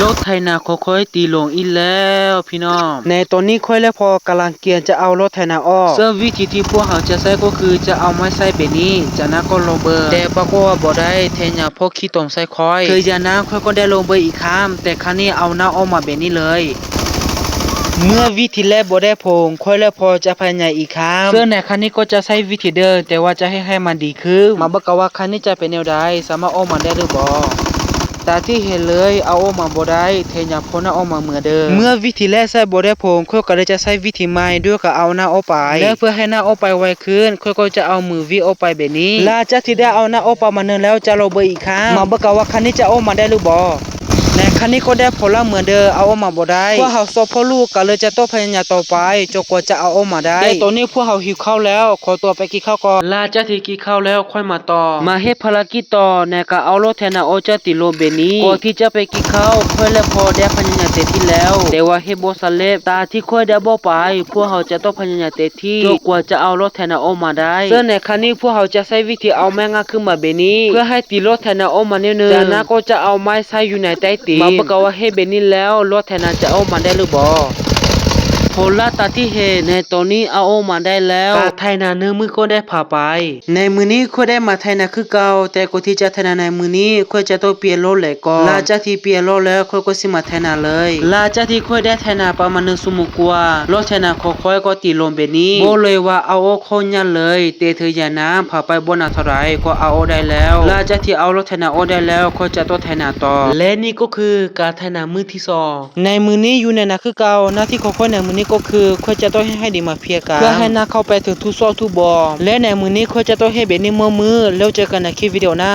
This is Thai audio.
รถไถนาค่อยๆตีลงอีแล้วพี่น้องในตอนนี้ค่อยและพอกำลังเกียนจะเอารถไถนาออกซึ่งวิธีที่พวกเขาจะใช้ก็คือจะเอาไม้ใส่แบบนี้จากนั้นก็ลงเบอร์แต่ปรากฏว่าบ่ได้แทนอย่าพวกขี้ตมใส่ค่อยคือจากนั้นค่อยก็ได้ลงเบอร์อีกครั้งแต่ครั้งนี้เอาหน้าออกมาแบบนี้เลยเมื่อวิธีแรกบ่ได้ผลค่อยและพอจะพยายามอีกครั้งซึ่งในครั้งนี้ก็จะใช้วิธีเดิมแต่ว่าจะให้มันดีขึ้นมาบอกกันว่าครั้งนี้จะเป็นแนวใดสามารถออกมาได้หรือบ่ตาที่เห็นเลยเอาออกมาบ่ได้เทยาพ้นเอาออกมาเหมือนเดิมเมื่อวิธีแรกใช้บ่ได้ผลค่อยก็เลยจะใช้วิธีใหม่ด้วยก็เอาหน้าออกไปและเพื่อให้หน้าออกไปไวขึ้นค่อยก็จะเอามือวิออกไปแบบนี้หลังจากที่ได้เอาหน้าออกไปมานึงแล้วจะลงเบอร์อีกครั้งมาบอกกันว่าครั้งนี้จะออกมาได้หรือบ่ในครั้งนี้ก็ได้ผลแล้วเหมือนเดิมเอาออกมาบ่ได้พวกเขาสอบพ่อลูกก็เลยจะต้องพยายามต่อไปจนกว่าจะเอาออกมาได้แต่ตอนนี้พวกเขาหิวข้าวแล้วขอตัวไปกินข้าวก่อนหลังจากที่กินข้าวแล้วค่อยมาต่อมาเฮ็ดภารกิจต่อในการเอารถแทนเอาจะติดลมเบนี้ก่อนที่จะไปกินข้าวค่อยและพอได้พยายามเต็มที่แล้วแต่ว่าเฮ็ดบ่สำเร็จตาที่ค่อยได้บ่ไปพวกเขาจะต้องพยายามเต็มที่จนกว่าจะเอารถแทนออกมาได้ซึ่งในครั้งนี้พวกเขาจะใช้วิธีเอาแม่งขึ้นมาเบนี้เพื่อให้ติดรถแทนออกมานิดนึงจากนั้นก็จะเอาไม้ใส่อยู่ในใต้ตีนมาบอกว่าให้เบนี้แล้วรถแทนจะออกมาได้หรือบ่ผลลัพธ์ตาที่เห็นในตอนนี้เอาออกมาได้แล้วการไถนาเนื้อมือก็ได้ผ่าไปในมือนี้ค่อยได้มาไถนาคือเก่าแต่ก่อนที่จะไถนาในมือนี้ค่อยจะต้องเปลี่ยนรถแหละก่อนหลังจากที่เปลี่ยนรถแล้วค่อยก็สิมาไถนาเลยหลังจากที่ค่อยได้ไถนาประมาณ1 ชั่วโมงกว่ารถไถนาค่อยๆก็ตีลงแบบนี้บ่เลยว่าเอาออกคนยันเลยแต่เธออย่าน้ำผ่าไปบ่นานเท่าไหร่ก็เอาออกได้แล้วหลังจากที่เอารถไถนาออกได้แล้วค่อยจะต้องไถนาต่อและนี่ก็คือการไถนามือที่2ในมือนี้อยู่ในนาคือเก่าหน้าที่ของค่อยในมือนี้ก็คือค่อยจะต้องให้ดีมาเพียกันเพื่อให้นาเข้าไปถึงทุกซอกทุกบ่อและในมือนี้ค่อยจะต้องให้เบ็ดนี้มือแล้วเจอกันในคลิปวิดีโอหน้า